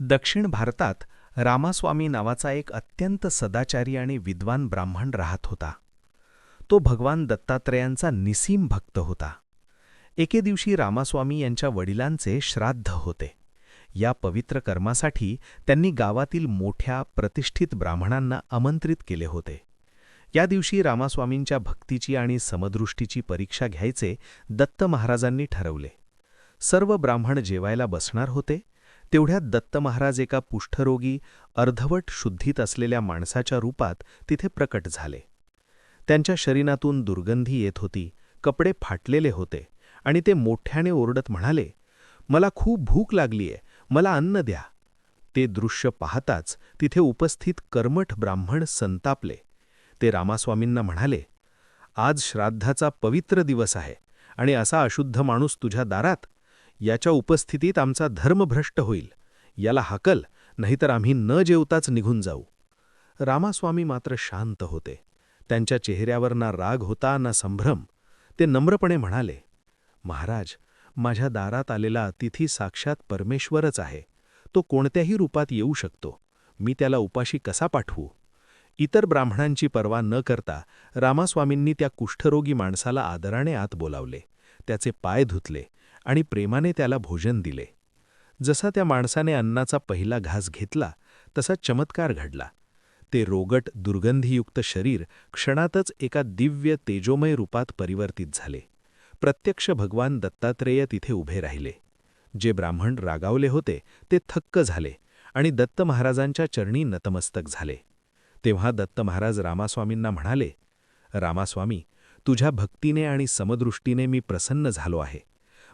दक्षिण भारतात रामास्वामी नावाचा एक अत्यंत सदाचारी आणि विद्वान ब्राह्मण राहत होता. तो भगवान दत्तात्रेयांचा निसीम भक्त होता. एके दिवशी रामास्वामी यांच्या वडिलांचे श्राद्ध होते. या पवित्र कर्मासाठी त्यांनी गावातील मोठ्या प्रतिष्ठित ब्राह्मणांना आमंत्रित केले होते. या दिवशी रामास्वामींच्या भक्तीची आणि समदृष्टीची परीक्षा घ्यायचे दत्त महाराजांनी ठरवले. सर्व ब्राह्मण जेवायला बसणार होते तेवढ्यात दत्त महाराज एका कुष्ठरोगी अर्धवट शुद्धीत असलेल्या माणसाच्या रूपात तिथे प्रकट झाले. त्यांच्या शरीरातून दुर्गंधी येत होती, कपडे फाटलेले होते आणि ते मोठ्याने ओरडत म्हणाले, "मला खूप भूक लागलीये, मला अन्न द्या." ते दृश्य पाहताच तिथे उपस्थित कर्मठ ब्राह्मण संतापले. ते रामास्वामींना म्हणाले, "आज श्राद्धाचा पवित्र दिवस आहे आणि असा अशुद्ध माणूस तुझ्या दारात? याच्या उपस्थितीत आमचा धर्म भ्रष्ट होईल. याला हाकल, नाहीतर आम्ही न जेवताच निघून जाऊ." रामास्वामी मात्र शांत होते. त्यांच्या चेहऱ्यावर ना राग होता ना संभ्रम. ते नम्रपणे म्हणाले, "महाराज, माझ्या दारात आलेला अतिथी साक्षात परमेश्वरच आहे. तो कोणत्याही रूपात येऊ शकतो. मी त्याला उपाशी कसा पाठवू?" इतर ब्राह्मणांची पर्वा न करता रामास्वामींनी त्या कुष्ठरोगी माणसाला आदराने आत बोलावले, त्याचे पाय धुतले आणि प्रेमाने त्याला भोजन दिले. जसा त्या माणसाने अन्नाचा पहिला घास घेतला तसा चमत्कार घडला. ते रोगट दुर्गंधीयुक्त शरीर क्षणातच एका दिव्य तेजोमय रूपात परिवर्तित झाले. प्रत्यक्ष भगवान दत्तात्रेय तिथे उभे राहिले. जे ब्राह्मण रागावले होते ते थक्क झाले आणि दत्त महाराजांच्या चरणी नतमस्तक झाले. तेव्हा दत्त महाराज रामास्वामींना म्हणाले, "रामास्वामी, तुझ्या भक्तीने आणि समदृष्टीने मी प्रसन्न झालो आहे.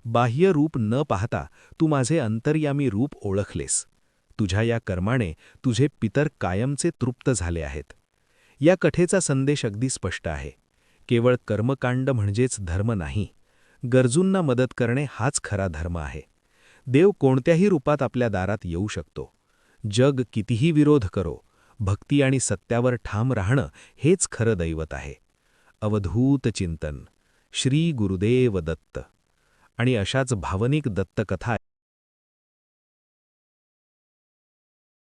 बाह्य रूप न पाहता तू माझे अंतर्यामी रूप ओळखलेस. तुझ्या या कर्माने तुझे पितर कायमचे तृप्त झाले आहेत." या कथेचा संदेश अगदी स्पष्ट आहे. केवळ कर्मकांड म्हणजेच धर्म नाही. गरजूंना मदत करणे हाच खरा धर्म आहे. देव कोणत्याही रूपात आपल्या दारात येऊ शकतो. जग कितीही विरोध करो, भक्ती आणि सत्यावर ठाम राहणं हेच खरं दैवत आहे. अवधूत चिंतन. श्री गुरुदेव दत्त. आणि अशाच भावनिक दत्तकथा